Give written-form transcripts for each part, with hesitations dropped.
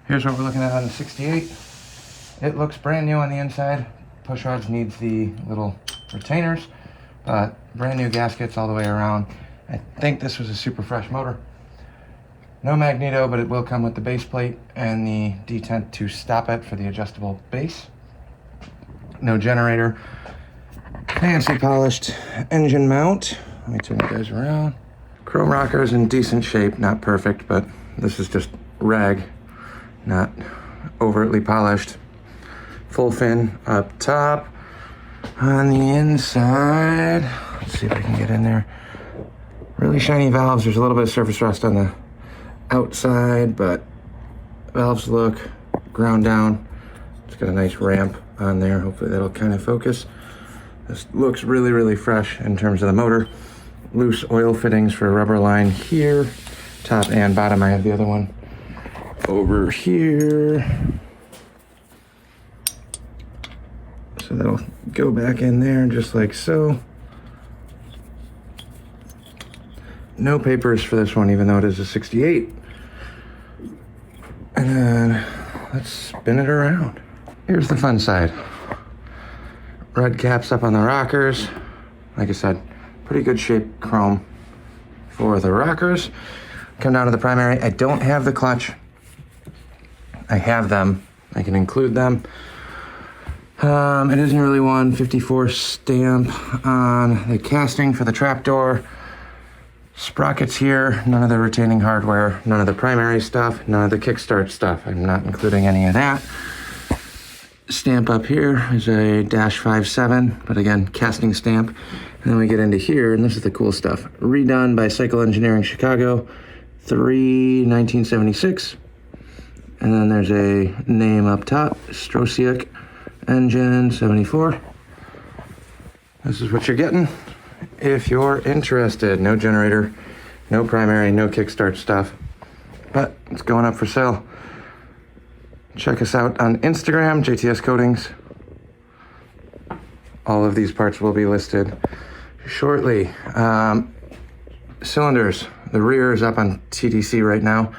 Here's what we're looking at on the 68. It looks brand new on the inside. Push rods needs the little retainers, but brand new gaskets all the way around. I think this was a super fresh motor. No Magneto, but it will come with the base plate and the detent to stop it for the adjustable base. No generator. Fancy polished engine mount. Let me turn you guys around. Chrome rockers in decent shape, not perfect, but this is just rag, not overtly polished. Full fin up top. On the inside, let's see if I can get in there. Really shiny valves. There's a little bit of surface rust on the outside, but valves look ground down. It's got a nice ramp on there. Hopefully that'll kind of focus. This looks really, really fresh in terms of the motor. Loose oil fittings for a rubber line here. Top and bottom. I have the other one over here. So that'll go back in there just like so. No papers for this one, even though it is a 68. And then let's spin it around. Here's the fun side. Red caps up on the rockers. Like I said, pretty good shape chrome for the rockers. Come down to the primary. I don't have the clutch. I have them. I can include them. It isn't really 154 stamp on the casting for the trapdoor. Sprockets here, none of the retaining hardware, none of the primary stuff, none of the kickstart stuff. I'm not including any of that. Stamp up here is a -57, but again, casting stamp. And then we get into here, and this is the cool stuff. Redone by Cycle Engineering Chicago, 3/1976. And then there's a name up top, Strosiak Engine 74. This is what you're getting if you're interested. No generator, no primary, no kickstart stuff, but it's going up for sale. Check us out on Instagram, JTS Coatings. All of these parts will be listed shortly. Cylinders, the rear is up on TTC right now.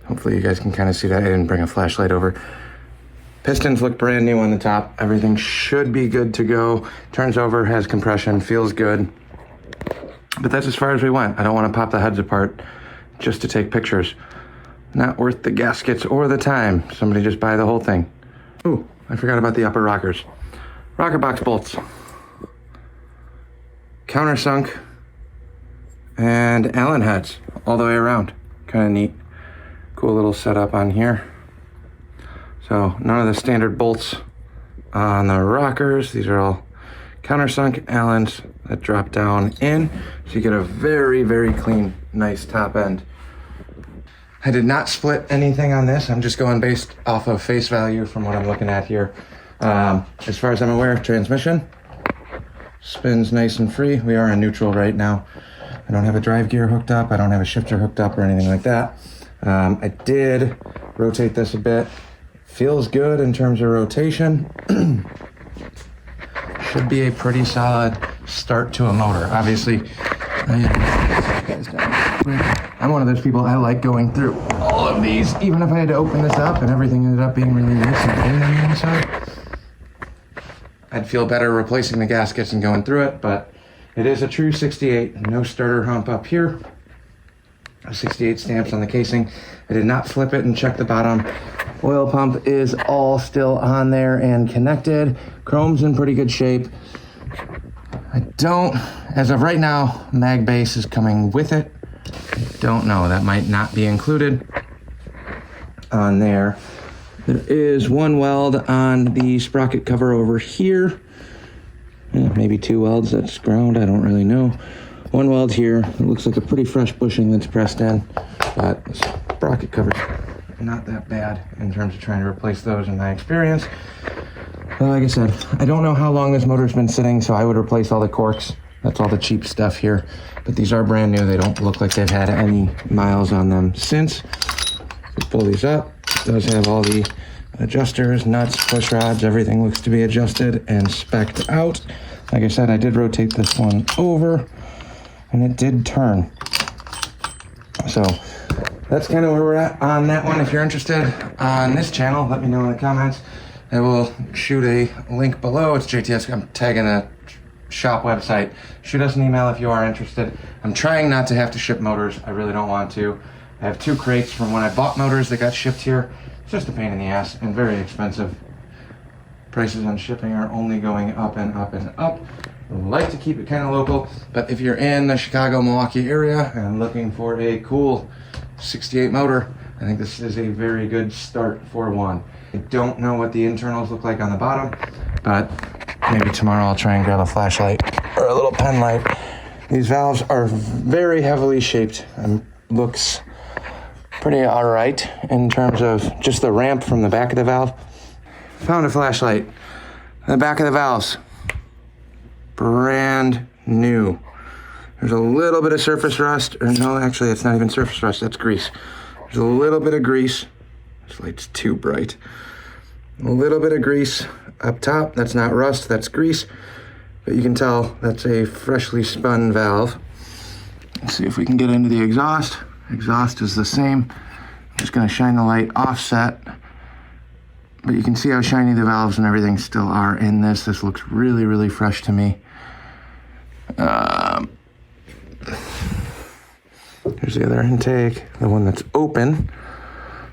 Hopefully you guys can kind of see that. I didn't bring a flashlight over. Pistons look brand new on the top. Everything should be good to go. Turns over, has compression, feels good. But that's as far as we went. I don't want to pop the heads apart just to take pictures. Not worth the gaskets or the time. Somebody just buy the whole thing. Ooh, I forgot about the upper rockers. Rocker box bolts. Countersunk. And Allen heads all the way around. Kind of neat. Cool little setup on here. So none of the standard bolts on the rockers. These are all countersunk Allens that drop down in. So you get a very, very clean, nice top end. I did not split anything on this. I'm just going based off of face value from what I'm looking at here. As far as I'm aware, transmission spins nice and free. We are in neutral right now. I don't have a drive gear hooked up. I don't have a shifter hooked up or anything like that. I did rotate this a bit. Feels good in terms of rotation. Should be a pretty solid start to a motor. Obviously, I'm one of those people, I like going through all of these, even if I had to open this up and everything ended up being really nice and clean on the inside. I'd feel better replacing the gaskets and going through it, but it is a true 68. No starter hump up here. 68 stamps on the casing. I did not flip it and check the bottom. Oil pump is all still on there and connected. Chrome's in pretty good shape. I don't, as of right now, mag base is coming with it. I don't know, that might not be included on there. There is one weld on the sprocket cover over here. Maybe two welds, that's ground, I don't really know. One weld here, it looks like a pretty fresh bushing that's pressed in, but the sprocket cover's not that bad in terms of trying to replace those in my experience. But like I said, I don't know how long this motor's been sitting, so I would replace all the corks. That's all the cheap stuff here. But these are brand new. They don't look like they've had any miles on them since. We pull these up. It does have all the adjusters, nuts, push rods. Everything looks to be adjusted and spec'd out. Like I said, I did rotate this one over, and it did turn. So that's kind of where we're at on that one. If you're interested on this channel, let me know in the comments. I will shoot a link below. It's JTS. I'm tagging a shop website. Shoot us an email if you are interested. I'm trying not to have to ship motors. I really don't want to. I have 2 crates from when I bought motors that got shipped here. It's just a pain in the ass and very expensive. Prices on shipping are only going up and up and up. I like to keep it kind of local, but if you're in the Chicago, Milwaukee area and looking for a cool 68 motor, I think this is a very good start for one. I don't know what the internals look like on the bottom, but maybe tomorrow I'll try and grab a flashlight or a little pen light. These valves are very heavily shaped and looks pretty all right in terms of just the ramp from the back of the valve. Found a flashlight. The back of the valves, brand new. There's a little bit of surface rust, or no, actually it's not even surface rust, that's grease. There's a little bit of grease. This light's too bright. A little bit of grease up top. That's not rust, that's grease. But you can tell that's a freshly spun valve. Let's see if we can get into the exhaust. Exhaust is the same. I'm just gonna shine the light offset. But you can see how shiny the valves and everything still are in this. This looks really, really fresh to me. Here's the other intake, the one that's open.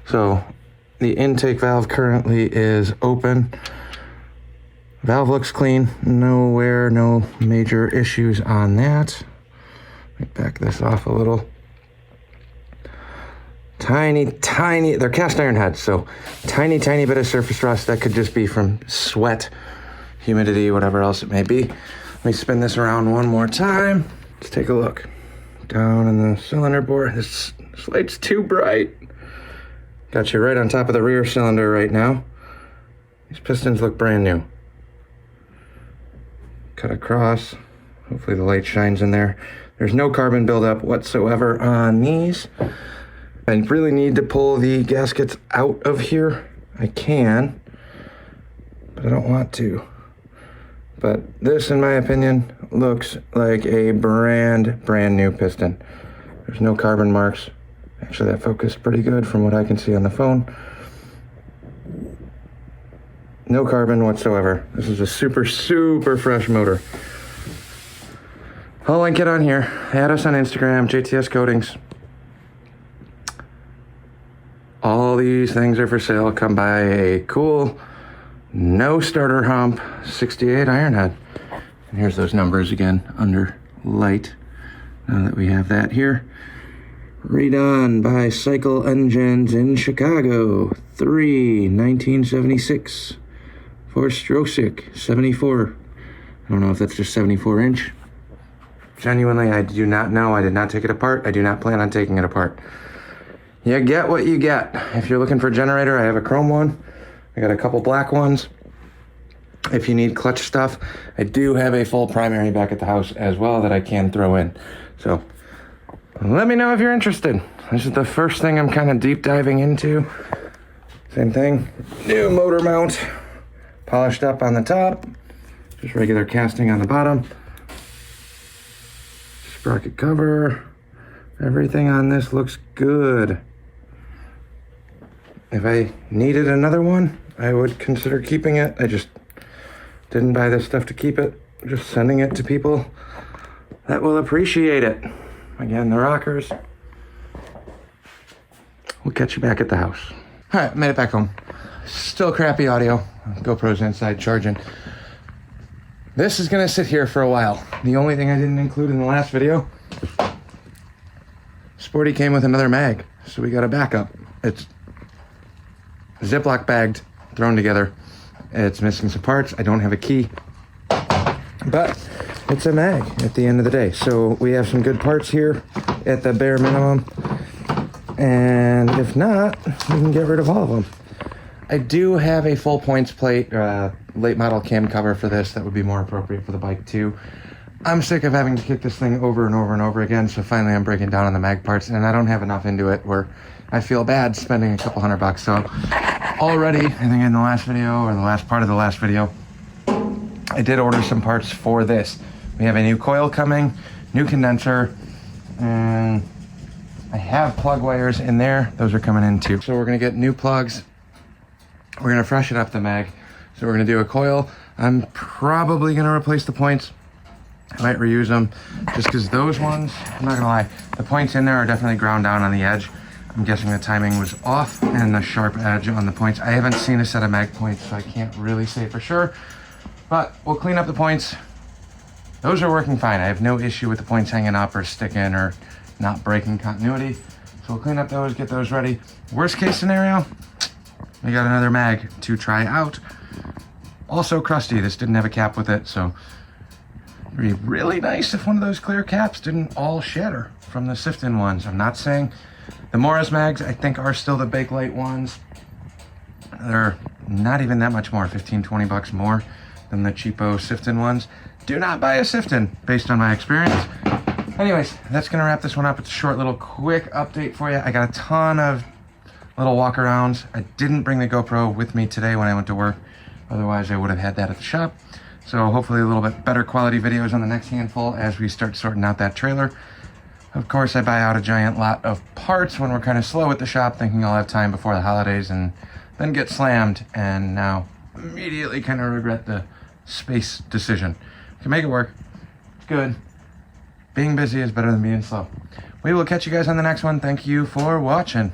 So the intake valve currently is open. Valve looks clean, no wear, no major issues on that. Let me back this off a little. Tiny, they're cast iron heads, so tiny bit of surface rust that could just be from sweat, humidity, whatever else it may be. Let me spin this around one more time. Let's take a look. Down in the cylinder bore, this light's too bright. Got you right on top of the rear cylinder right now. These pistons look brand new. Cut across, hopefully the light shines in there. There's no carbon buildup whatsoever on these. I really need to pull the gaskets out of here. I can, but I don't want to. But this, in my opinion, looks like a brand new piston. There's no carbon marks. Actually, that focused pretty good from what I can see on the phone. No carbon whatsoever. This is a super fresh motor. I'll link it on here. Add us on Instagram, JTS Coatings. All these things are for sale. Come buy a cool, no starter hump, 68 ironhead. And here's those numbers again under light. Now that we have that here. Redone by Cycle Engines in Chicago. 1976. For Strosik, 74. I don't know if that's just 74 inch. Genuinely, I do not know. I did not take it apart. I do not plan on taking it apart. You get what you get. If you're looking for a generator, I have a chrome one. I got a couple black ones. If you need clutch stuff, I do have a full primary back at the house as well that I can throw in. So let me know if you're interested. This is the first thing I'm kind of deep diving into. Same thing, new motor mount, polished up on the top, just regular casting on the bottom. Sprocket cover, everything on this looks good. If I needed another one, I would consider keeping it. I just didn't buy this stuff to keep it. Just sending it to people that will appreciate it. Again, the rockers. We'll catch you back at the house. All right, made it back home. Still crappy audio. GoPro's inside charging. This is gonna sit here for a while. The only thing I didn't include in the last video, Sporty came with another mag, so we got a backup. It's Ziploc bagged, thrown together. It's missing some parts. I don't have a key, but it's a mag at the end of the day. So we have some good parts here at the bare minimum. And if not, we can get rid of all of them. I do have a full points plate, late model cam cover for this that would be more appropriate for the bike too. I'm sick of having to kick this thing over and over and over again, so finally I'm breaking down on the mag parts, and I don't have enough into it where I feel bad spending a couple $100. So already, I think in the last video, or the last part of the last video, I did order some parts for this. We have a new coil coming, new condenser, and I have plug wires in there. Those are coming in too. So we're gonna get new plugs. We're gonna freshen up the mag. So we're gonna do a coil. I'm probably gonna replace the points. I might reuse them just because those ones, I'm not gonna lie, the points in there are definitely ground down on the edge. I'm guessing the timing was off and the sharp edge on the points. I haven't seen a set of mag points, so I can't really say for sure, but we'll clean up the points. Those are working fine. I have no issue with the points hanging up or sticking or not breaking continuity. So we'll clean up those, get those ready. Worst case scenario, we got another mag to try out. Also crusty, this didn't have a cap with it, so it'd be really nice if one of those clear caps didn't all shatter from the sifting ones. I'm not saying the Morris mags, I think, are still the Bakelite ones. They're not even that much more, 15, 20 bucks more than the cheapo sifting ones. Do not buy a sifting based on my experience. Anyways, that's gonna wrap this one up. It's a short little quick update for you. I got a ton of little walk-arounds. I didn't bring the GoPro with me today when I went to work. Otherwise, I would have had that at the shop. So hopefully a little bit better quality videos on the next handful as we start sorting out that trailer. Of course, I buy out a giant lot of parts when we're kind of slow at the shop, thinking I'll have time before the holidays, and then get slammed, and now immediately kind of regret the space decision. Can make it work. Good. Being busy is better than being slow. We will catch you guys on the next one. Thank you for watching.